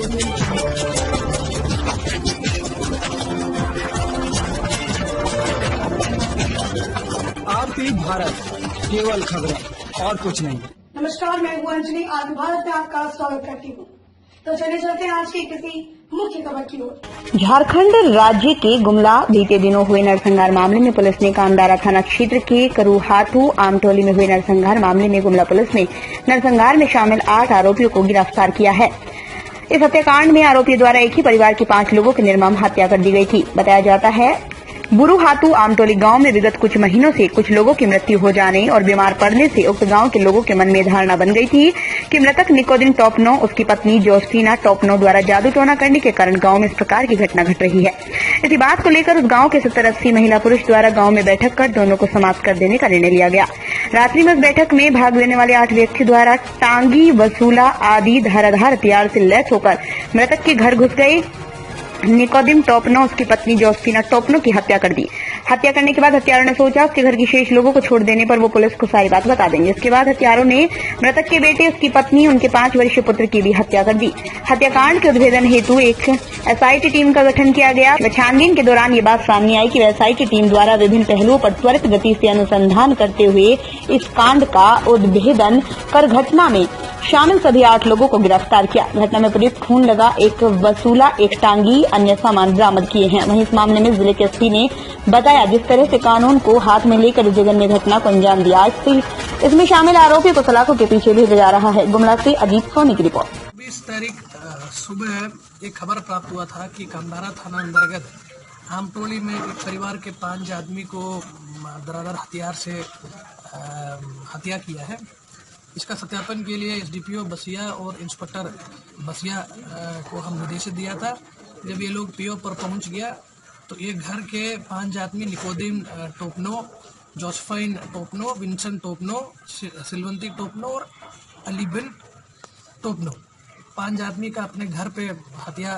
आरती भारत, केवल खबरें और कुछ नहीं। नमस्कार, मैं हूँ अंजलि। आरती भारत में आपका स्वागत करती हूँ। तो चलिए चलते हैं आज की किसी मुख्य खबर की ओर। झारखंड राज्य के गुमला बीते दिनों हुए नरसंहार मामले में पुलिस ने कामदारा थाना क्षेत्र के करुहातू आमटोली में हुए नरसंहार मामले में गुमला पुलिस ने नरसंहार में शामिल 8 आरोपियों को गिरफ्तार किया है। इस हत्याकांड में आरोपियों द्वारा एक ही परिवार के 5 लोगों की निर्मम हत्या कर दी गई थी। बताया जाता है बुरुहातू आमटोली गांव में विगत कुछ महीनों से कुछ लोगों की मृत्यु हो जाने और बीमार पड़ने से उक्त गांव के लोगों के मन में धारणा बन गई थी कि मृतक निकोदिन टोपनो उसकी पत्नी जोसेफिना टोपनो द्वारा जादू टोना करने के कारण गांव में इस प्रकार की घटना घट रही है। इसी बात को लेकर उस गांव के 70-80 महिला पुरुष द्वारा गांव में बैठक कर दोनों को समाप्त कर देने का निर्णय लिया गया। रात्रि में उस बैठक में भाग लेने वाले 8 व्यक्ति द्वारा टांगी, वसूला आदि धाराधार हथियार से लैस होकर मृतक के घर घुस गए। निकोदिन टोपनो उसकी पत्नी जोसेफिना टोपनो की हत्या कर दी। हत्या करने के बाद हत्यारों ने सोचा उसके घर की शेष लोगों को छोड़ देने पर वो पुलिस को सारी बात बता देंगे। इसके बाद हत्यारों ने मृतक के बेटे, उसकी पत्नी, उनके 5 वर्षीय पुत्र की भी हत्या कर दी। हत्याकांड के उद्भेदन हेतु एक एसआईटी टीम का गठन किया गया। छानबीन के दौरान ये बात सामने आई कि एसआईटी टीम द्वारा विभिन्न पहलुओं पर त्वरित गति से अनुसंधान करते हुए इस कांड का उद्भेदन कर घटना में शामिल सभी 8 लोगों को गिरफ्तार किया। घटना में प्रयुक्त खून लगा एक वसूला, एक टांगी, अन्य सामान बरामद किए हैं। वहीं इस मामले में जिले के एसपी ने बताया जिस तरह से कानून को हाथ में लेकर इस जघन्य घटना को अंजाम दिया, इसमें शामिल आरोपियों को सलाखों के पीछे भेजा जा रहा है। गुमला से अजीत सोनी की रिपोर्ट। 20 तारीख सुबह एक खबर प्राप्त हुआ था कि कामदारा थाना अंतर्गत आमटोली में एक परिवार के 5 आदमी को दरादर हथियार से हत्या किया है। इसका सत्यापन के लिए एसडीपीओ बसिया और इंस्पेक्टर बसिया को हम निर्देश दिया था। जब ये लोग पीओ पर पहुंच गया तो एक घर के 5 आदमी निकोदिन टोपनो, जोसेफाइन टोपनो, विंसेंट टोपनो, सिलवंती टोपनो और अलीबिन टोपनो, 5 आदमी का अपने घर पे हत्या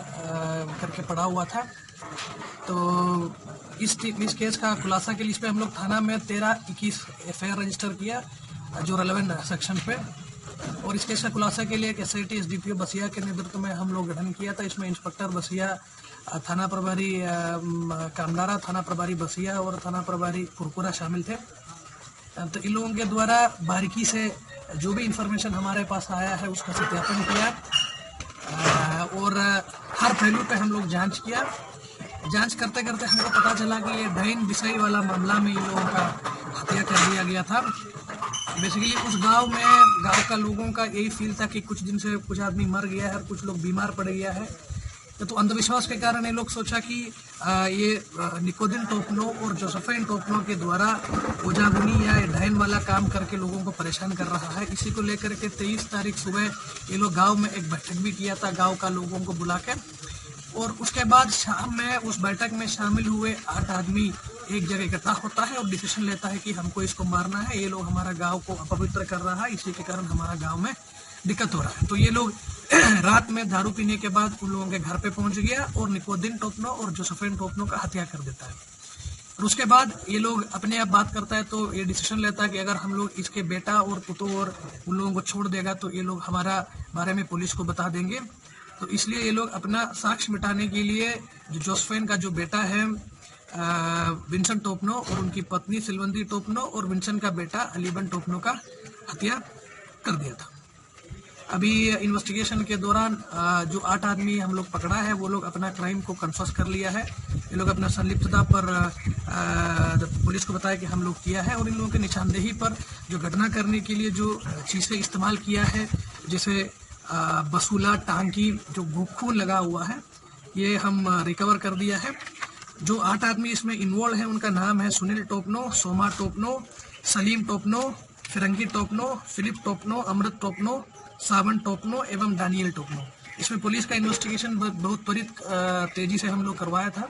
करके पड़ा हुआ था। तो इस केस का खुलासा के लिए इस पे हम लोग थाना में 13-21 एफआईआर रजिस्टर किया जो रेलेवेंट सेक्शन पे, और इस केस का खुलासा के लिए एक एसआईटी एसडीपीओ बसिया के नेतृत्व में हम लोग गठन किया था। इसमें इंस्पेक्टर बसिया, थाना प्रभारी कामदारा, थाना प्रभारी बसिया और थाना प्रभारी कुरकुरा शामिल थे। तो इन लोगों के द्वारा बारीकी से जो भी इंफॉर्मेशन हमारे पास आया है उसका सत्यापन किया और हर पहलू पे हम लोग जांच किया। जांच करते करते हमको पता चला कि ये डैन बिसाई वाला मामला में इन लोगों का हत्या कर दिया गया था। बेसिकली उस गांव का लोगों का यही फील था कि कुछ दिन से कुछ आदमी मर गया है और कुछ लोग बीमार पड़ गया है। तो अंधविश्वास के कारण ये लोग सोचा कि ये निकोदिन टोपनो और जोसेफाइन टोपनो के द्वारा ओजागुनी या डैन वाला काम करके लोगों को परेशान कर रहा है। इसी को लेकर के 23 तारीख सुबह ये लोग गाँव में एक बैठक भी किया था गाँव का लोगों को बुला के, और उसके बाद शाम में उस बैठक में शामिल हुए 8 आदमी एक जगह इकट्ठा होता है और डिसीजन लेता है कि हमको इसको मारना है, ये लोग हमारा गांव को अपवित्र कर रहा है, इसी के कारण हमारा गांव में दिक्कत हो रहा है। तो ये लोग रात में दारू पीने के बाद उन लोगों के घर पे पहुंच गया और निकोदिन टोपनो और जोसेफाइन टोपनो का हत्या कर देता है। और उसके बाद ये लोग अपने आप बात करता है तो ये डिसीजन लेता है कि अगर हम लोग इसके बेटा और पुतो और उन लोगों को छोड़ देगा तो ये लोग हमारा बारे में पुलिस को बता देंगे। तो इसलिए ये लोग अपना साक्ष्य मिटाने के लिए जो जोसेफाइन का जो बेटा है विंसेंट टोपनो और उनकी पत्नी सिलवंती टोपनो और विंसेंट का बेटा अलीबन टोपनो का हत्या कर दिया था। अभी इन्वेस्टिगेशन के दौरान जो 8 आदमी हम लोग पकड़ा है वो लोग अपना क्राइम को कन्फेस कर लिया है। ये लोग अपना संलिप्तता पर पुलिस को बताया कि हम लोग किया है, और इन लोगों की निशानदेही पर जो घटना करने के लिए जो चीज़ें इस्तेमाल किया है जैसे बसूला, टांकी, जो खून लगा हुआ है, ये हम रिकवर कर दिया है। जो 8 आदमी इसमें इन्वॉल्व हैं उनका नाम है सुनील टोपनो, सोमा टोपनो, सलीम टोपनो, फिरंगी टोपनो, फिलिप टोपनो, अमृत टोपनो, सावन टोपनो एवं दानियल टोपनो। इसमें पुलिस का इन्वेस्टिगेशन बहुत त्वरित तेजी से हम लोग करवाया था।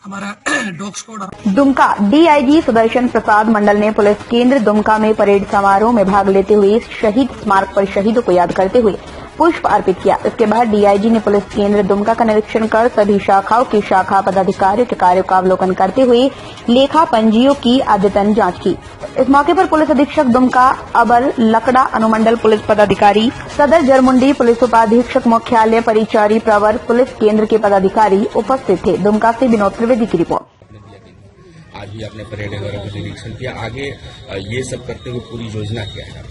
हमारा dog squad. Dumka DIG Sudarshan Prasad Mandal ने पुलिस केंद्र दुमका में परेड समारोह में भाग लेते हुए शहीद स्मारक पर शहीदों को याद करते हुए पुष्प अर्पित किया। इसके बाद डीआईजी ने पुलिस केंद्र दुमका का निरीक्षण कर सभी शाखाओं की शाखा पदाधिकारियों के कार्यों का अवलोकन करते हुए लेखा पंजियों की अद्यतन जांच की। इस मौके पर पुलिस अधीक्षक दुमका अबर लकड़ा, अनुमंडल पुलिस पदाधिकारी सदर जरमुंडी, पुलिस उपाधीक्षक मुख्यालय परिचारी प्रवर, पुलिस केंद्र के पदाधिकारी उपस्थित थे। दुमका से विनोद त्रिवेदी की रिपोर्ट। आज भी आपने परेड वगैरह का निरीक्षण किया, आगे ये सब करते हुए पूरी योजना क्या है?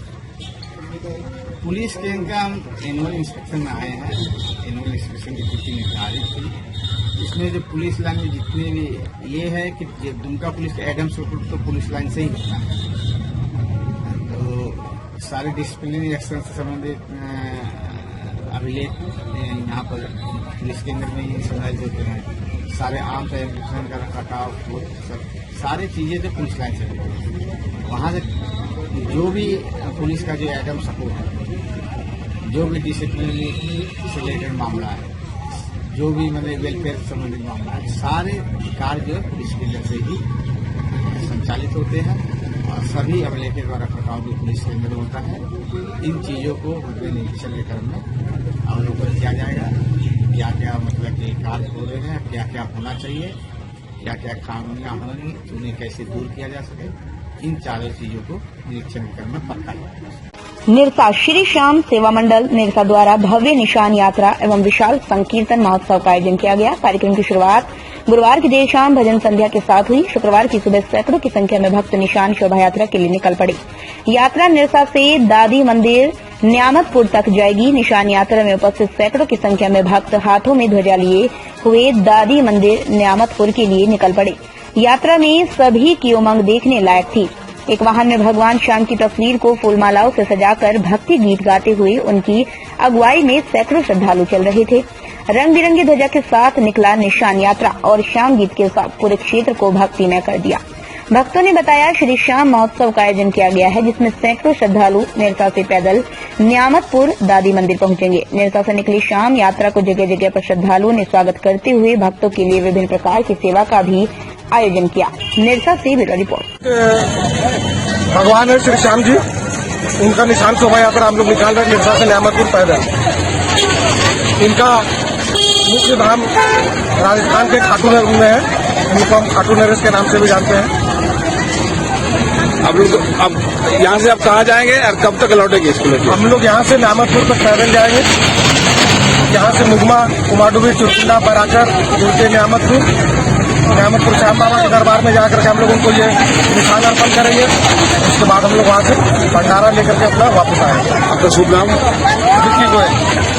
पुलिस के इनका हम एनुअल इंस्पेक्शन में आए हैं। एनुअल इंस्पेक्शन की तिथि निर्धारित थी। इसमें जो पुलिस लाइन में जितने भी ये है कि दुमका पुलिस के एडम्स रिपोर्ट तो पुलिस लाइन से ही होता है, तो सारे डिसिप्लिनरी एक्शन से संबंधित अभिलेख यहाँ पर पुलिस केंद्र में ही संभालित होते हैं। सारे आर्म्स एग्जीक्यूशन का रखरखाव सारी चीजें तो पुलिस लाइन से होती है। वहाँ से जो भी पुलिस का जो एडम सपोर्ट है, जो भी डिसिप्लिनरी से रिलेटेड मामला है, जो भी मतलब वेलफेयर से संबंधित मामला है, सारे कार्य जो है पुलिस केंद्र से ही संचालित होते हैं और सभी अभिलेखों का रखरखाव भी पुलिस केंद्र में होता है। इन चीजों को निरीक्षण के क्रम में अवलोकन किया जाएगा, क्या क्या मतलब कि कार्य हो रहे हैं, क्या क्या होना चाहिए, क्या क्या खामियां होंगी, उन्हें कैसे दूर किया जा सके, इन चारों चीजों को निरीक्षण करना पड़ता है। निरसा श्री श्याम सेवा मंडल निरसा द्वारा भव्य निशान यात्रा एवं विशाल संकीर्तन महोत्सव का आयोजन किया गया। कार्यक्रम की शुरुआत गुरुवार की देर शाम भजन संध्या के साथ हुई। शुक्रवार की सुबह सैकड़ों की संख्या में भक्त निशान शोभा यात्रा के लिए निकल पड़े। यात्रा निरसा से दादी मंदिर न्यामतपुर तक जाएगी। निशान यात्रा में उपस्थित सैकड़ों की संख्या में भक्त हाथों में ध्वजा लिए हुए दादी मंदिर न्यामतपुर के लिए निकल पड़े। यात्रा में सभी की उमंग देखने लायक थी। एक वाहन में भगवान श्याम की तस्वीर को फूलमालाओं से सजाकर भक्ति गीत गाते हुए उनकी अगुवाई में सैकड़ों श्रद्धालु चल रहे थे। रंग बिरंगी ध्वजा के साथ निकला निशान यात्रा और श्याम गीत के साथ पूरे क्षेत्र को भक्तिमय कर दिया। भक्तों ने बताया श्री श्याम महोत्सव का आयोजन किया गया है, जिसमें सैकड़ों श्रद्धालु निरसा से पैदल न्यामतपुर दादी मंदिर पहुंचेंगे। निरसा से निकली श्याम यात्रा को जगह जगह पर श्रद्धालुओं ने स्वागत करते हुए भक्तों के लिए विभिन्न प्रकार की सेवा का भी आयोजन किया। निरसा से ब्यूरो रिपोर्ट। भगवान है श्री श्याम जी, उनका निशान शोभा यात्रा हम लोग निकाल रहे हैं निरसा से न्यामतपुर पैदल। इनका मुख्य धाम राजस्थान के खाटू नगर में है, इनको हम खाटू नरेश के नाम से भी जानते हैं। अब यहाँ से आप कहाँ जाएंगे और कब तक लौटेंगे स्कूल? हम लोग यहाँ से न्यामतपुर तक पैदल जाएंगे। यहाँ से मुगमा, कुमाडुबी, चुरकुंडा, बराकर, उनके न्यामतपुर श्याम बाबा के दरबार में जाकर के हम लोग उनको ये निशान अर्पण करेंगे। उसके बाद हम लोग वहाँ से भंडारा लेकर के अपना वापस आएंगे। आपका शुभ नाम? विक्की गोयल।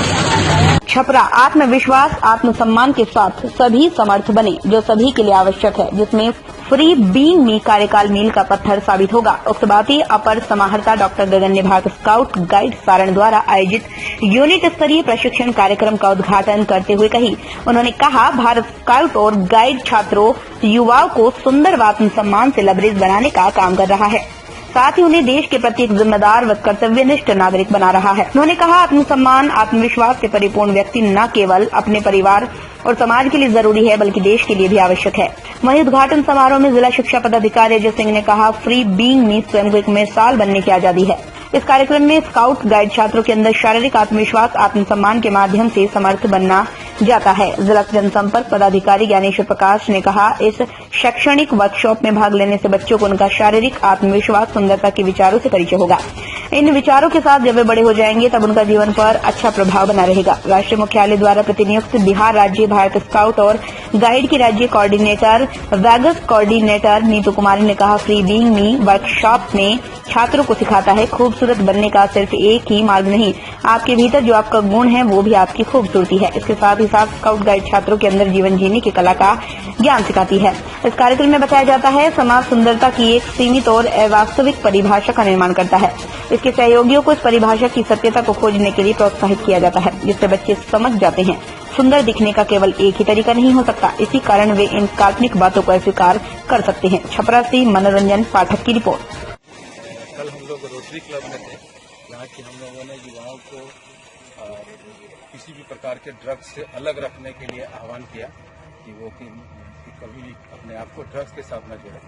छपरा आत्मविश्वास आत्मसम्मान के साथ सभी समर्थ बने, जो सभी के लिए आवश्यक है, जिसमें फ्री बीइंग मी कार्यकाल मील का पत्थर साबित होगा। उक्त बातें अपर समाहर्ता डॉक्टर गगन निभाग स्काउट गाइड सारण द्वारा आयोजित यूनिट स्तरीय प्रशिक्षण कार्यक्रम का उद्घाटन करते हुए कही। उन्होंने कहा, भारत स्काउट और गाइड छात्रों युवाओं को सुंदर व आत्मसम्मान से लबरेज बनाने का काम कर रहा है, साथ ही उन्हें देश के प्रति एक जिम्मेदार व कर्तव्यनिष्ठ नागरिक बना रहा है। उन्होंने कहा, आत्मसम्मान आत्मविश्वास से परिपूर्ण व्यक्ति न केवल अपने परिवार और समाज के लिए जरूरी है, बल्कि देश के लिए भी आवश्यक है। वहीं उद्घाटन समारोह में जिला शिक्षा पदाधिकारी अजय सिंह ने कहा, फ्री बीइंग मी स्वयं को एक मिसाल बनने की आजादी है। इस कार्यक्रम में स्काउट गाइड छात्रों के अंदर शारीरिक आत्मविश्वास आत्मसम्मान के माध्यम से समर्थ बनना जाता है। जिला जनसंपर्क पदाधिकारी ज्ञानेश्वर प्रकाश ने कहा, इस शैक्षणिक वर्कशॉप में भाग लेने से बच्चों को उनका शारीरिक आत्मविश्वास, सुंदरता के विचारों से परिचय होगा। इन विचारों के साथ जब वे बड़े हो जाएंगे तब उनका जीवन पर अच्छा प्रभाव बना रहेगा। राष्ट्रीय मुख्यालय द्वारा प्रतिनियुक्त बिहार राज्य भारत स्काउट और गाइड की राज्य कोऑर्डिनेटर वैगस कोऑर्डिनेटर नीतू कुमारी ने कहा, फ्री बीइंग मी वर्कशॉप में छात्रों को सिखाता है खूबसूरत बनने का सिर्फ एक ही मार्ग नहीं, आपके भीतर जो आपका गुण है वो भी आपकी खूबसूरती है। इसके साथ ही साथ स्काउट गाइड छात्रों के अंदर जीवन जीने की कला का ज्ञान सिखाती है। इस कार्यक्रम में बताया जाता है, समाज सुंदरता की एक सीमित और अवास्तविक परिभाषा का निर्माण करता है। इसके सहयोगियों को इस परिभाषा की सत्यता को खोजने के लिए प्रोत्साहित किया जाता है, जिससे बच्चे समझ जाते हैं सुंदर दिखने का केवल एक ही तरीका नहीं हो सकता। इसी कारण वे इन काल्पनिक बातों को अस्वीकार कर सकते हैं। छपरा से मनोरंजन पाठक की रिपोर्ट। कल हम लोग रोटरी क्लब में थे, यहाँ की हम लोगों ने युवाओं को किसी भी प्रकार के ड्रग्स से अलग रखने के लिए आह्वान किया कि वो कि कभी भी अपने आप को ड्रग्स के साथ न जोड़े।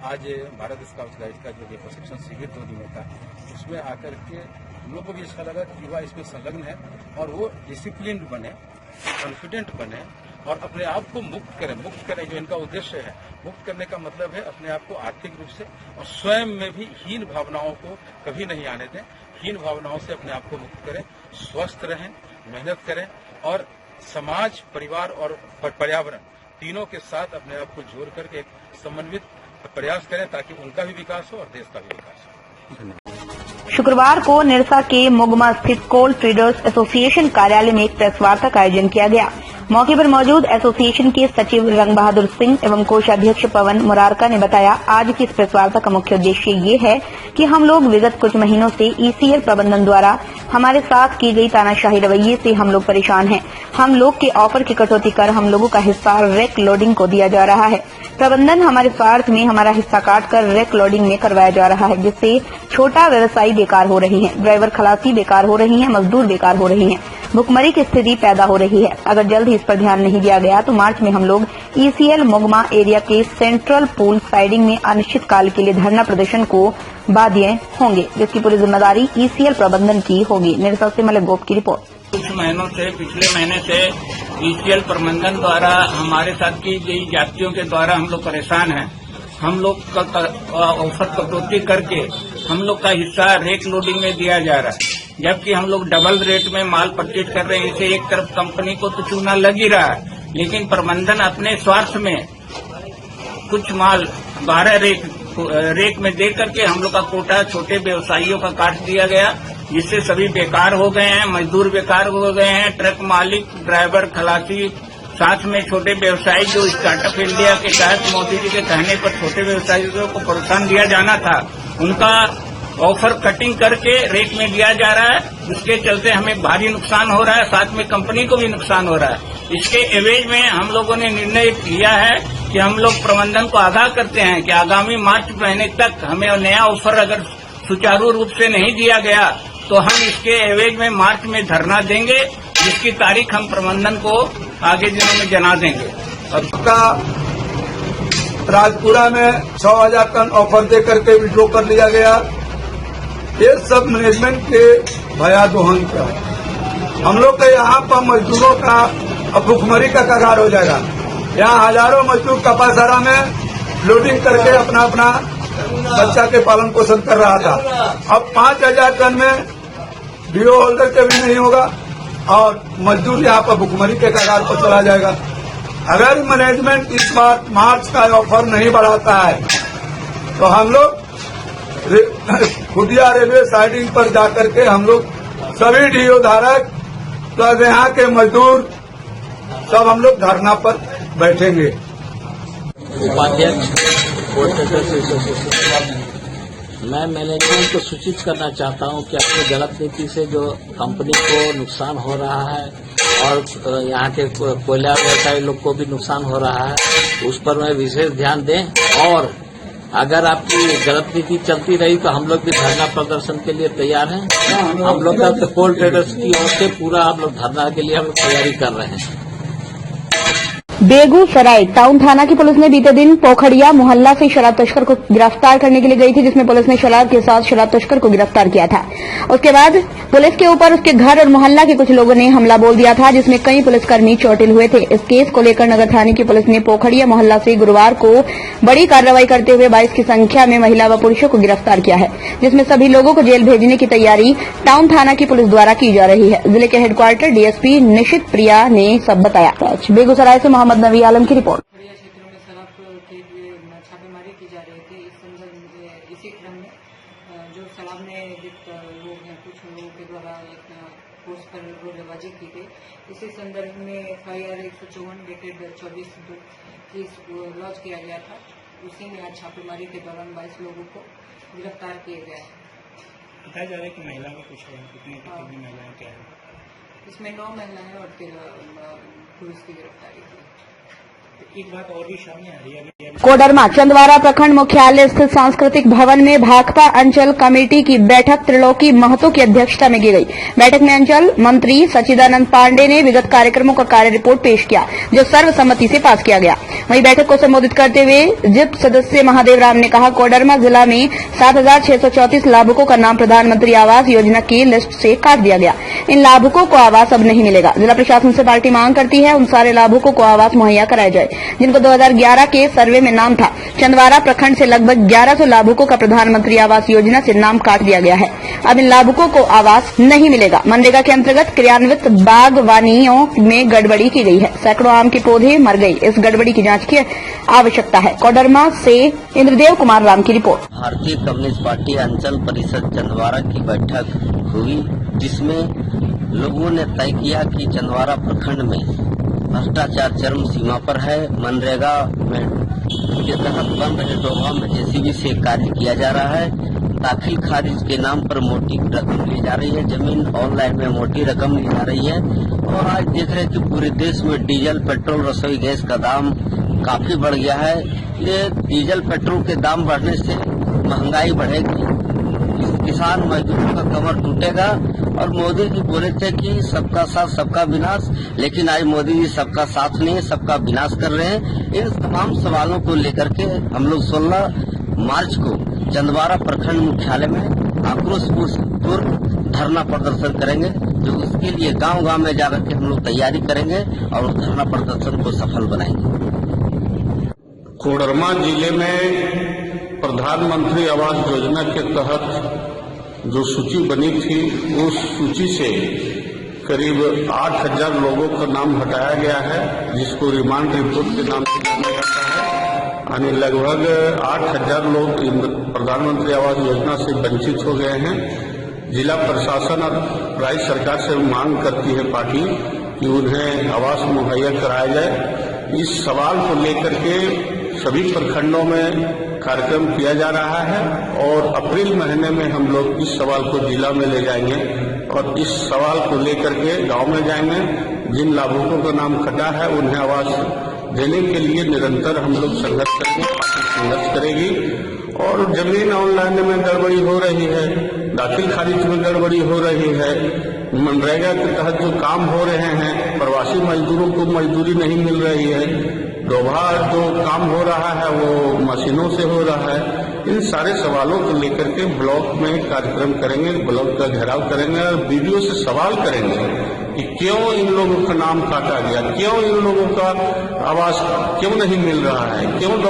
आज भारत स्काउट गाइड का जो प्रशिक्षण शिविर 2 दिनों का, उसमें आकर के हम लोग को भी अच्छा लगा कि युवा इसमें संलग्न है और वो डिसिप्लिन बने, कॉन्फिडेंट बने और अपने आप को मुक्त करें जो इनका उद्देश्य है। मुक्त करने का मतलब है अपने आप को आर्थिक रूप से और स्वयं में भी हीन भावनाओं को कभी नहीं आने दें। हीन भावनाओं से अपने आप को मुक्त करें, स्वस्थ रहें, मेहनत करें और समाज, परिवार और पर्यावरण तीनों के साथ अपने आप को जोड़ करके एक समन्वित प्रयास करें ताकि उनका भी विकास हो और देश का भी विकास हो। शुक्रवार को निरसा के मुगमा स्थित कोल ट्रेडर्स एसोसिएशन कार्यालय में एक प्रेस वार्ता का आयोजन किया गया। मौके पर मौजूद एसोसिएशन के सचिव रंग बहादुर सिंह एवं कोषाध्यक्ष पवन मुरारका ने बताया, आज की इस प्रेस वार्ता का मुख्य उद्देश्य ये है कि हम लोग विगत कुछ महीनों से ईसीएल प्रबंधन द्वारा हमारे साथ की गई तानाशाही रवैये से हम लोग परेशान हैं। हम लोग के ऑफर की कटौती कर हम लोगों का हिस्सा रेक लोडिंग को दिया जा रहा है। प्रबंधन हमारे स्वार्थ में हमारा हिस्सा काटकर रेक लोडिंग में करवाया जा रहा है, जिससे छोटा व्यवसायी बेकार हो रही है, ड्राइवर खलासी बेकार हो रही हैं, मजदूर बेकार हो रही हैं, भुखमरी की स्थिति पैदा हो रही है। अगर जल्द ही इस पर ध्यान नहीं दिया गया तो मार्च में हम लोग ईसीएल मुगमा एरिया के सेंट्रल पूल साइडिंग में अनिश्चित काल के लिए धरना प्रदर्शन को बाध्य होंगे, जिसकी पूरी जिम्मेदारी ईसीएल प्रबंधन की होगी। निरसा से मलिक गोप की रिपोर्ट। कुछ महीनों से, पिछले महीने से ईसीएल प्रबंधन द्वारा हमारे साथ की गई जातियों के द्वारा हम लोग परेशान हैं। हम लोग का ऑफर कटौती करके हम लोग का हिस्सा रेक लोडिंग में दिया जा रहा है, जबकि हम लोग डबल रेट में माल परचेज कर रहे हैं। इसे एक तरफ कंपनी को तो चूना लग ही रहा है, लेकिन प्रबंधन अपने स्वार्थ में कुछ माल 12 रेक में दे करके हम लोग का कोटा छोटे व्यवसायियों का काट दिया गया, जिससे सभी बेकार हो गए हैं, मजदूर बेकार हो गए हैं, ट्रक मालिक, ड्राइवर, खलासी, साथ में छोटे व्यवसायी जो स्टार्टअप इंडिया के तहत मोदी जी के कहने पर छोटे व्यवसायियों को प्रोत्साहन दिया जाना था, उनका ऑफर कटिंग करके रेट में दिया जा रहा है। इसके चलते हमें भारी नुकसान हो रहा है, साथ में कंपनी को भी नुकसान हो रहा है। इसके एवज में हम लोगों ने निर्णय लिया है कि हम लोग प्रबंधन को आगाह करते हैं कि आगामी मार्च महीने तक हमें नया ऑफर अगर सुचारू रूप से नहीं दिया गया तो हम इसके एवज में मार्च में धरना देंगे, जिसकी तारीख हम प्रबंधन को आगे दिनों में जना देंगे। राजपुरा में 6,000 टन ऑफर दे करके विड्रॉ कर लिया गया। ये सब मैनेजमेंट के भया दोहन का है। हम लोग के यहाँ पर मजदूरों का भुखमरी का कगार हो जाएगा। यहाँ हजारों मजदूर कपासरा में लोडिंग करके अपना बच्चा के पालन पोषण कर रहा था। अब 5,000 टन में डीओ होल्डर के भी नहीं होगा और मजदूर यहाँ पर भुखमरी के कगार पर चला जाएगा। अगर मैनेजमेंट इस बार मार्च का ऑफर नहीं बढ़ाता है तो हम लोग खुदिया रेलवे साइडिंग पर जाकर के हम लोग सभी डीओ धारक प्लस यहाँ के मजदूर सब हम लोग धरना पर बैठेंगे। उपाध्यक्ष कोल ट्रेडर्स एसोसिएशन, मैं मैनेजमेंट को सूचित करना चाहता हूं कि अपनी गलत नीति से जो कंपनी को नुकसान हो रहा है और यहाँ के कोयला व्यवसायी लोग को भी नुकसान हो रहा है, उस पर मैं विशेष ध्यान दें। और अगर आपकी गलत नीति चलती रही तो हम लोग भी धरना प्रदर्शन के लिए तैयार हैं। हम लोग का कोल ट्रेडर्स की ओर से पूरा हम लोग धरना के लिए हम लोग तैयारी कर रहे हैं। बेगूसराय टाउन थाना की पुलिस ने बीते दिन पोखड़िया मोहल्ला से शराब तस्कर को गिरफ्तार करने के लिए गई थी, जिसमें पुलिस ने शराब के साथ शराब तस्कर को गिरफ्तार किया था। उसके बाद पुलिस के ऊपर उसके घर और मोहल्ला के कुछ लोगों ने हमला बोल दिया था, जिसमें कई पुलिसकर्मी चोटिल हुए थे। इस केस को लेकर नगर थाने की पुलिस ने पोखड़िया मोहल्ला से गुरुवार को बड़ी कार्रवाई करते हुए 22 की संख्या में महिला व पुरुषों को गिरफ्तार किया है, जिसमें सभी लोगों को जेल भेजने की तैयारी टाउन थाना की पुलिस द्वारा की जा रही है। जिले के हेडक्वार्टर डीएसपी निशित प्रिया ने सब बताया। बेगूसराय से मोहम्मद नबी आलम की रिपोर्ट। खड़िया क्षेत्रों में शराब के लिए छापेमारी की जा रही थी। इस संदर्भ में इसी क्रम में जो शराब में लिप्त लोग हैं, कुछ लोगों के द्वारा एक पोस्ट पर रोजेबाजी की गई। इसी संदर्भ में FIR 154 डेटेड 24/2 लॉन्च किया गया था। उसी में आज छापेमारी के दौरान 22 लोगों को गिरफ्तार किए गए। बताया जा रहा है कि महिला का कुछ कितनी महिलाएं क्या है? इसमें 9 महिलाएं और 13 पुरुष की गिरफ्तारी की। एक बात और भी सामने आ रही है। कोडरमा चंदवारा प्रखंड मुख्यालय स्थित सांस्कृतिक भवन में भाकपा अंचल कमेटी की बैठक त्रिलोकी महतो की अध्यक्षता में की गई। बैठक में अंचल मंत्री सच्चिदानंद पांडे ने विगत कार्यक्रमों का कार्य रिपोर्ट पेश किया, जो सर्वसम्मति से पास किया गया। वहीं बैठक को संबोधित करते हुए जिप सदस्य महादेव राम ने कहा, कोडरमा जिला में 7,634 लाभुकों का नाम प्रधानमंत्री आवास योजना की लिस्ट से काट दिया गया। इन लाभुकों को आवास अब नहीं मिलेगा। जिला प्रशासन से पार्टी मांग करती है उन सारे लाभुकों को आवास मुहैया कराया जाए जिनको 2011 के सर्वे में नाम था। चंदवारा प्रखंड से लगभग 1100 लाभुकों का प्रधानमंत्री आवास योजना से नाम काट दिया गया है। अब इन लाभुकों को आवास नहीं मिलेगा। मनरेगा के अंतर्गत क्रियान्वित बागवानियों में गड़बड़ी की गई है। सैकड़ों आम के पौधे मर गई। इस गड़बड़ी की जांच की आवश्यकता है। कोडरमा से इंद्रदेव कुमार राम की रिपोर्ट। भारतीय कम्युनिस्ट पार्टी अंचल परिषद चंदवारा की बैठक हुई, जिसमें लोगों ने तय किया कि चंदवारा प्रखंड में भ्रष्टाचार चरम सीमा पर है। मनरेगा में के तहत बन रहे डोभा में जेसीबी से कार्य किया जा रहा है। दाखिल खारिज के नाम पर मोटी रकम ली जा रही है। जमीन ऑनलाइन में मोटी रकम ली जा रही है। और आज देख रहे हैं कि पूरे देश में डीजल, पेट्रोल, रसोई गैस का दाम काफी बढ़ गया है। ये डीजल, पेट्रोल के दाम बढ़ने से महंगाई बढ़ेगी, किसान मजदूरों का कमर टूटेगा। और मोदी जी बोले थे कि सबका साथ सबका विनाश, लेकिन आज मोदी जी सबका साथ नहीं, सबका विनाश कर रहे हैं। इन तमाम सवालों को लेकर के हम लोग 16 मार्च को चंदवारा प्रखंड मुख्यालय में आक्रोशपूर्ण धरना प्रदर्शन करेंगे, जो उसके लिए गांव-गांव में जाकर के हम लोग तैयारी करेंगे और उस धरना प्रदर्शन को सफल बनाएंगे। कोडरमा जिले में प्रधानमंत्री आवास योजना के तहत जो सूची बनी थी, उस सूची से करीब 8,000 लोगों का नाम हटाया गया है, जिसको रिमांड रिपोर्ट के नाम से जाना जाता है। यानी लगभग 8,000 लोग प्रधानमंत्री आवास योजना से वंचित हो गए हैं। जिला प्रशासन और राज्य सरकार से मांग करती है पार्टी कि उन्हें आवास मुहैया कराया जाए। इस सवाल को लेकर के सभी प्रखंडों में कार्यक्रम किया जा रहा है और अप्रैल महीने में हम लोग इस सवाल को जिला में ले जाएंगे और इस सवाल को लेकर के गांव में जाएंगे। जिन लाभुकों का नाम कटा है उन्हें आवास देने के लिए निरंतर हम लोग संघर्ष करेंगे, पार्टी संघर्ष करेगी। और जमीन ऑनलाइन में गड़बड़ी हो रही है, दाखिल खारिज में गड़बड़ी हो रही है, मनरेगा के तहत जो काम हो रहे हैं, प्रवासी मजदूरों को मजदूरी नहीं मिल रही है, डोभा जो काम हो रहा है वो मशीनों से हो रहा है। इन सारे सवालों को लेकर के ब्लॉक में कार्यक्रम करेंगे, ब्लॉक का घेराव करेंगे और वीडियो से सवाल करेंगे कि क्यों इन लोगों का नाम काटा गया, क्यों इन लोगों का आवास क्यों नहीं मिल रहा है, क्यों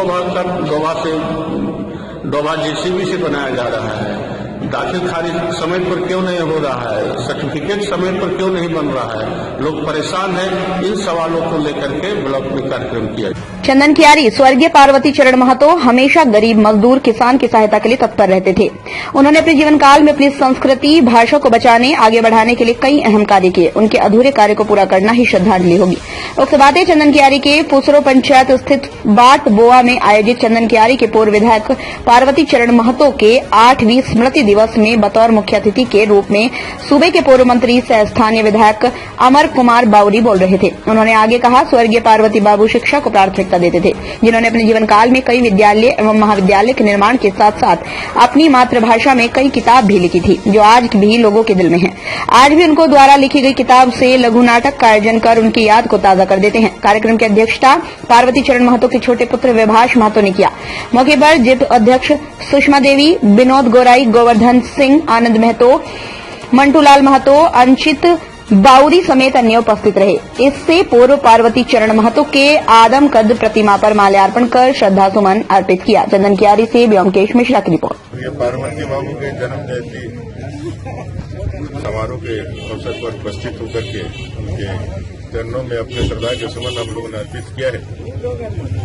डोभा जेसीबी से बनाया जा रहा है, दाखिल खारिज समय पर क्यों नहीं हो रहा है, सर्टिफिकेट समय पर क्यों नहीं बन रहा है। लोग परेशान हैं। इन सवालों को लेकर के ब्लॉक में कार्यक्रम किया। चंदन कियारी स्वर्गीय पार्वती चरण महतो हमेशा गरीब, मजदूर, किसान की सहायता के लिए तत्पर रहते थे। उन्होंने अपने जीवन काल में अपनी संस्कृति, भाषा को बचाने, आगे बढ़ाने के लिए कई अहम कार्य किए। उनके अधूरे कार्य को पूरा करना ही श्रद्धांजलि होगी। उक्त बातें चंदन कियारी के पुसरो पंचायत स्थित बाट बोआ में आयोजित चंदन कियारी के पूर्व विधायक पार्वती चरण महतो के 8वीं स्मृति दिवस में बतौर मुख्य अतिथि के रूप में सूबे के पूर्व मंत्री सह स्थानीय विधायक अमर कुमार बाउरी बोल रहे थे। उन्होंने आगे कहा, स्वर्गीय पार्वती बाबू शिक्षा को प्राथमिकता देते थे, जिन्होंने अपने जीवन काल में कई विद्यालय एवं महाविद्यालय के निर्माण के साथ साथ अपनी मातृभाषा में कई किताब भी लिखी थी, जो आज भी लोगों के दिल में है। आज भी उनको द्वारा लिखी गई किताब से लघु नाटक का आयोजन कर उनकी याद को ताजा कर देते हैं। कार्यक्रम की अध्यक्षता पार्वती चरण महतो के छोटे पुत्र विभाष महतो ने किया। मौके पर जिप अध्यक्ष सुषमा देवी, विनोद गोराई, गोवर्धन सिंह, आनंद महतो, मंटूलाल महतो, अंशित बाउरी समेत अन्य उपस्थित रहे। इससे पूर्व पार्वती चरण महतो के आदमकद प्रतिमा पर माल्यार्पण कर श्रद्धा सुमन अर्पित किया। चंदन कियारी से व्योमकेश मिश्रा की रिपोर्ट। पार्वती बाबू के जन्म जयंती समारोह के अवसर पर उपस्थित होकर के उनके चरणों में अपने श्रद्धा के सुमन हम लोगों ने अर्पित किया है।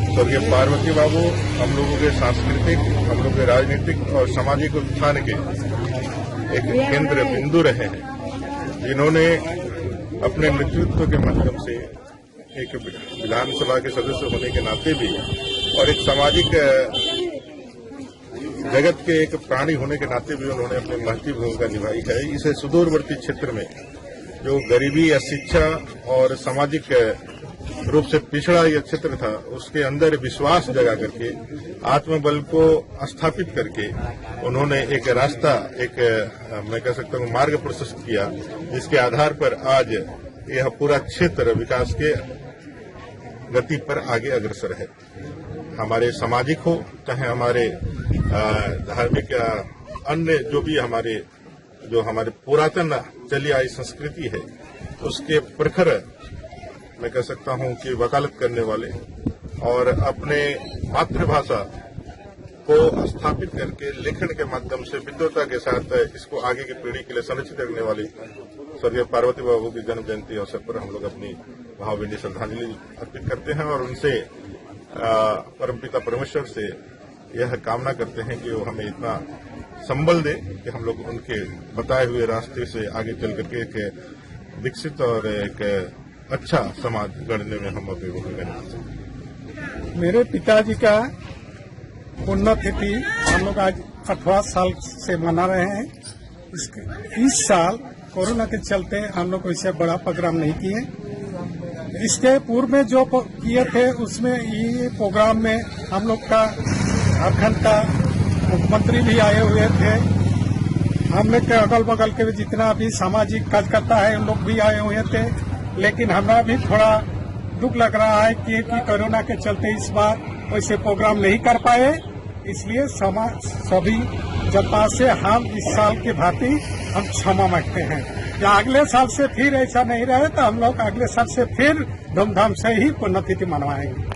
स्वर्गीय पार्वती बाबू हम लोगों के सांस्कृतिक, हम लोगों के राजनीतिक और सामाजिक उत्थान के एक केंद्र बिंदु रहे हैं, जिन्होंने अपने नेतृत्व के माध्यम से एक विधानसभा के सदस्य होने के नाते भी और एक सामाजिक जगत के एक प्राणी होने के नाते भी उन्होंने अपनी महत्वपूर्ण भूमिका निभाई है। इसे सुदूरवर्ती क्षेत्र में जो गरीबी, अशिक्षा और सामाजिक रूप से पिछड़ा यह क्षेत्र था, उसके अंदर विश्वास जगा करके, आत्मबल को स्थापित करके उन्होंने एक रास्ता, मैं कह सकता हूँ मार्ग प्रशस्त किया, जिसके आधार पर आज यह पूरा क्षेत्र विकास के गति पर आगे अग्रसर है। हमारे सामाजिक हो, चाहे हमारे धार्मिक या अन्य जो हमारे पुरातन चली आई संस्कृति है, उसके प्रखर मैं कह सकता हूं कि वकालत करने वाले और अपने मातृभाषा को स्थापित करके लेखन के माध्यम से विद्वता के साथ इसको आगे की पीढ़ी के लिए संरक्षित रखने वाली स्वर्गीय पार्वती बाबू की जन्म जयंती अवसर पर हम लोग अपनी भावभीनी श्रद्धांजलि अर्पित करते हैं और उनसे परमपिता परमेश्वर से यह कामना करते हैं कि वो हमें इतना संबल दे कि हम लोग उनके बताए हुए रास्ते से आगे चल करके एक विकसित और एक अच्छा समाज गढ़ने में हम अपनी भूमिका निभा सकें। मेरे पिताजी का पुण्यतिथि हम लोग आज 8वां साल से मना रहे हैं। इस साल कोरोना के चलते हम लोग इससे बड़ा प्रोग्राम नहीं किए। इसके पूर्व में जो किए थे उसमें ये प्रोग्राम में हम लोग का झारखंड का मुख्यमंत्री भी आए हुए थे। हम लोग के अगल बगल के जितना भी सामाजिक कार्यकर्ता है उन लोग भी आए हुए थे। लेकिन हमें भी थोड़ा दुख लग रहा है कि कोरोना के चलते इस बार वैसे प्रोग्राम नहीं कर पाए। इसलिए सभी जनता से हम इस साल की भांति हम क्षमा मांगते हैं। या अगले साल से फिर ऐसा नहीं रहे तो हम लोग अगले साल से फिर धूमधाम से ही पुण्यतिथि मनवाएंगे।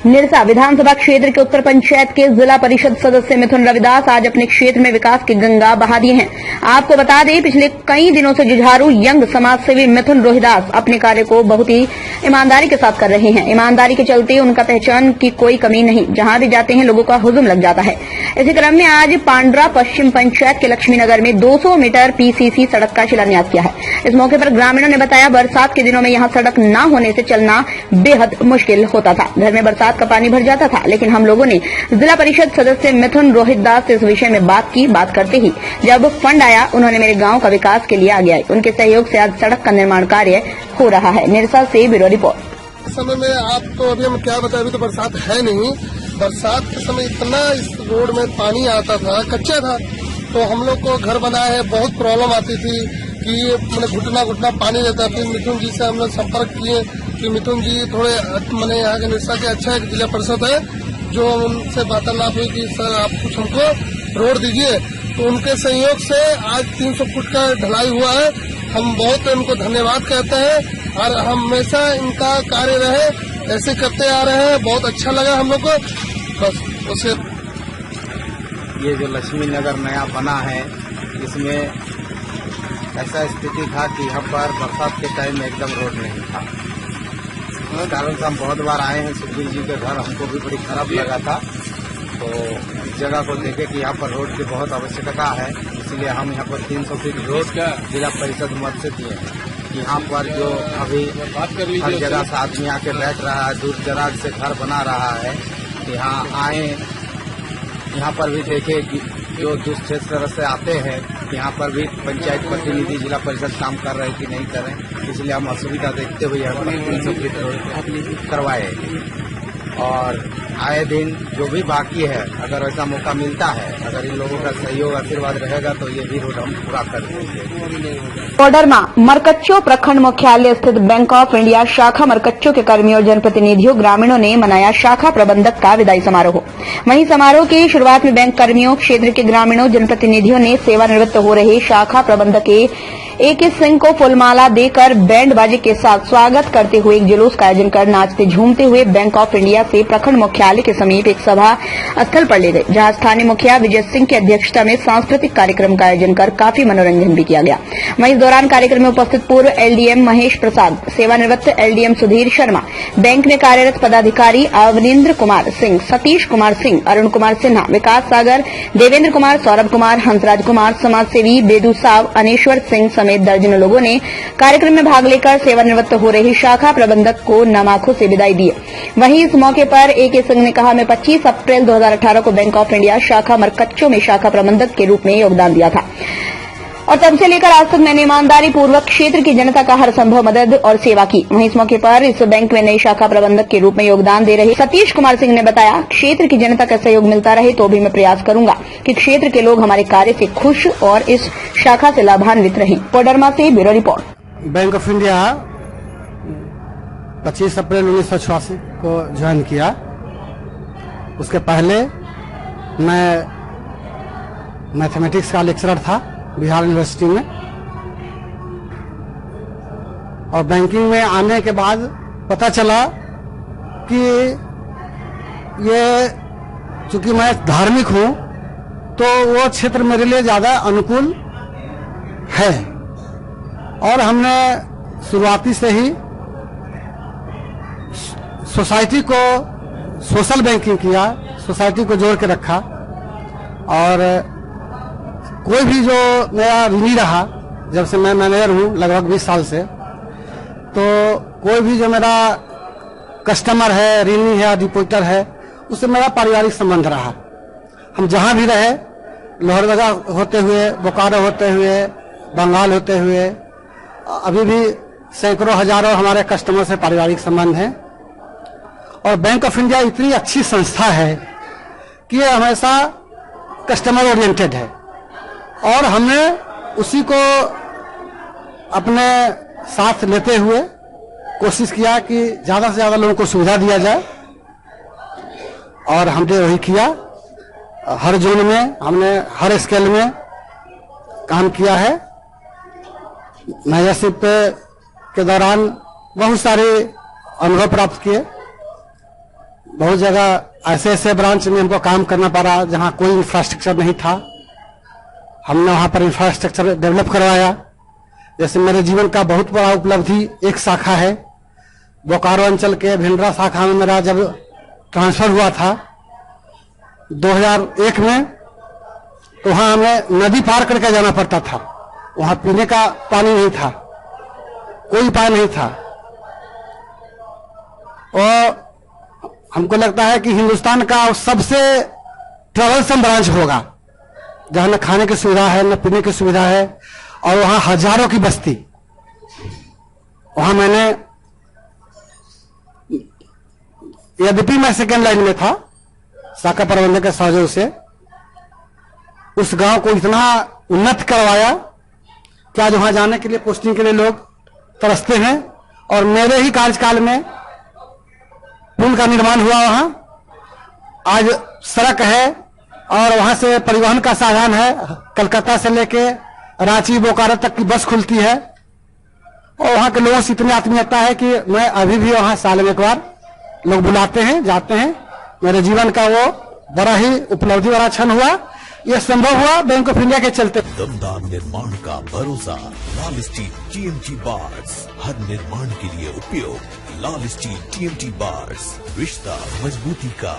निरसा विधानसभा क्षेत्र के उत्तर पंचायत के जिला परिषद सदस्य मिथुन रविदास आज अपने क्षेत्र में विकास की गंगा बहा दिए हैं। आपको बता दें, पिछले कई दिनों से जुझारू यंग समाज सेवी मिथुन रोहिदास अपने कार्य को बहुत ही ईमानदारी के साथ कर रहे हैं। ईमानदारी के चलते उनका पहचान की कोई कमी नहीं, जहां भी जाते हैं लोगों का हुजुम लग जाता है। इसी क्रम में आज पांड्रा पश्चिम पंचायत के लक्ष्मीनगर में 200 मीटर पीसीसी सड़क का शिलान्यास किया है। इस मौके पर ग्रामीणों ने बताया, बरसात के दिनों में यहां सड़क न होने से चलना बेहद मुश्किल होता था। घर में बरसात का पानी भर जाता था, लेकिन हम लोगों ने जिला परिषद सदस्य मिथुन रोहिदास से इस विषय में बात की। बात करते ही जब फंड आया, उन्होंने मेरे गांव का विकास के लिए आगे आए। उनके सहयोग से आज सड़क का निर्माण कार्य हो रहा है। निरसा से ब्यूरो रिपोर्ट। समय में आप तो अभी हम क्या बताएं, अभी तो बरसात है नहीं। बरसात के समय इतना इस रोड में पानी आता था, कच्चा था, तो हम लोग को घर बनाए है बहुत प्रॉब्लम आती थी कि मैंने घुटना पानी रहता। फिर मिथुन जी से हम लोग संपर्क किए कि मिथुन जी थोड़े मैंने यहाँ के निरसा के अच्छा एक जिला परिषद है, जो उनसे वार्तालाप हुई कि सर आप कुछ हमको रोड दीजिए। तो उनके सहयोग से आज 300 फुट का ढलाई हुआ है। हम बहुत उनको धन्यवाद कहते हैं और हमेशा इनका कार्य रहे, ऐसे करते आ रहे हैं। बहुत अच्छा लगा हम लोग को। बस उसे ये जो लक्ष्मी नगर नया बना है, इसमें ऐसा स्थिति था कि यहाँ पर बरसात के टाइम में एकदम रोड नहीं था। इस कारण से हम बहुत बार आए हैं। सुखबीर जी के घर हमको भी बड़ी खराब लगा था, तो इस जगह को देखे कि यहाँ पर रोड की बहुत आवश्यकता है, इसलिए हम यहाँ पर 300 फीट रोड जिला परिषद मद से दिए हैं। यहाँ पर जो अभी हर जगह से आदमी आके बैठ रहा है, दूर दराज से घर बना रहा है, यहाँ आए, यहाँ पर भी देखे कि जो जिस क्षेत्र से आते हैं, यहाँ पर भी पंचायत प्रतिनिधि जिला परिषद काम कर रहे कि नहीं कर रहे, इसलिए हम असुविधा देखते हुए यहाँ पर 300 फीट रोड करवाए। और आए दिन जो भी बाकी है, अगर ऐसा मौका मिलता है, अगर इन लोगों का सहयोग आशीर्वाद रहेगा तो ये भी रोड हम पूरा कर देंगे। कोडरमा मरकच्चो प्रखंड मुख्यालय स्थित बैंक ऑफ इंडिया शाखा मरकच्चो के कर्मियों, जनप्रतिनिधियों, ग्रामीणों ने मनाया शाखा प्रबंधक का विदाई समारोह। वहीं समारोह की शुरुआत में बैंक कर्मियों, क्षेत्र के ग्रामीणों, जनप्रतिनिधियों ने सेवानिवृत्त हो रहे शाखा प्रबंधक A.K. सिंह को फूलमाला देकर बैंड बाजे के साथ स्वागत करते हुए एक जुलूस का आयोजन कर नाचते झूमते हुए बैंक ऑफ इंडिया से प्रखंड मुख्यालय के समीप एक सभा स्थल पर ले गए, जहां स्थानीय मुखिया विजय सिंह की अध्यक्षता में सांस्कृतिक कार्यक्रम का आयोजन कर काफी मनोरंजन भी किया गया। वहीं इस दौरान कार्यक्रम में उपस्थित पूर्व LDM महेश प्रसाद, सेवानिवृत्त LDM सुधीर शर्मा, बैंक में कार्यरत पदाधिकारी अवनिंद्र कुमार सिंह, सतीश कुमार सिंह, अरुण कुमार सिन्हा, विकास सागर, देवेंद्र कुमार, सौरभ कुमार, हंसराज कुमार, समाजसेवी बेदू साव, अनेश्वर सिंह समेत दर्जनों लोगों ने कार्यक्रम में भाग लेकर सेवानिवृत्त हो रही शाखा प्रबंधक को नम आंखों से विदाई दी। वहीं इस मौके पर A.K. सिंह ने कहा, मैं 25 अप्रैल 2018 को बैंक ऑफ इंडिया शाखा मरकच्चो में शाखा प्रबंधक के रूप में योगदान दिया था। और तब से लेकर आज तक मैंने ईमानदारी पूर्वक क्षेत्र की जनता का हर संभव मदद और सेवा की। वहीं इस मौके पर इस बैंक में नई शाखा प्रबंधक के रूप में योगदान दे रहे सतीश कुमार सिंह ने बताया, क्षेत्र की जनता का सहयोग मिलता रहे तो भी मैं प्रयास करूंगा कि क्षेत्र के लोग हमारे कार्य से खुश और इस शाखा से लाभान्वित रहें। कोडरमा से bureau report. Bank of India 25 अप्रैल 1986 को ज्वाइन किया। उसके पहले मैं मैथमेटिक्स का लेक्चरर था बिहार यूनिवर्सिटी में, और बैंकिंग में आने के बाद पता चला कि ये चूंकि मैं धार्मिक हूं तो वो क्षेत्र मेरे लिए ज्यादा अनुकूल है, और हमने शुरुआती से ही सोसाइटी को सोशल बैंकिंग किया, सोसाइटी को जोड़ के रखा। और कोई भी जो मेरा ऋणी रहा, जब से मैं मैनेजर हूं लगभग 20 साल से, तो कोई भी जो मेरा कस्टमर है, ऋणी है, डिपोजिटर है, उससे मेरा पारिवारिक संबंध रहा। हम जहां भी रहे, लोहरदगा होते हुए, बोकारो होते हुए, बंगाल होते हुए, अभी भी सैकड़ों हजारों हमारे कस्टमर से पारिवारिक संबंध हैं। और बैंक ऑफ इंडिया इतनी अच्छी संस्था है कि ये हमेशा कस्टमर ओरिएंटेड है, और हमने उसी को अपने साथ लेते हुए कोशिश किया कि ज्यादा से ज्यादा लोगों को सुविधा दिया जाए, और हमने वही किया। हर जोन में हमने हर स्केल में काम किया है। मेजरशिप के दौरान बहुत सारे अनुभव प्राप्त किए। बहुत जगह ऐसे ऐसे ब्रांच में हमको काम करना पड़ा जहां कोई इंफ्रास्ट्रक्चर नहीं था, हमने वहां पर इंफ्रास्ट्रक्चर डेवलप करवाया। जैसे मेरे जीवन का बहुत बड़ा उपलब्धि एक शाखा है, बोकारो अंचल के भिंडरा शाखा में मेरा जब ट्रांसफर हुआ था 2001 में, तो वहां हमें नदी पार करके जाना पड़ता था। वहां पीने का पानी नहीं था, कोई उपाय नहीं था। और हमको लगता है कि हिंदुस्तान का सबसे ट्रबलसम ब्रांच होगा जहां न खाने की सुविधा है, न पीने की सुविधा है, और वहां हजारों की बस्ती। वहां मैंने, यद्यपि मैं सेकेंड लाइन में था, शाखा प्रबंधक के सहयोग से उस गांव को इतना उन्नत करवाया कि आज वहां जाने के लिए, पोस्टिंग के लिए लोग तरसते हैं। और मेरे ही कार्यकाल में पुल का निर्माण हुआ, वहां आज सड़क है, और वहां से परिवहन का साधन है। कलकत्ता से लेके रांची, बोकारो तक की बस खुलती है, और वहां के लोगों से इतनी आत्मीयता है कि मैं अभी भी वहां साल में एक बार लोग बुलाते हैं, जाते हैं। मेरे जीवन का वो बड़ा ही उपलब्धि वाला क्षण हुआ। यह संभव हुआ बैंक ऑफ इंडिया के चलते। दमदार निर्माण का भरोसा लाल स्टील TMT बार्स, हर निर्माण के लिए उपयोग। लाल स्टील TMT बार्स, रिश्ता मजबूती का।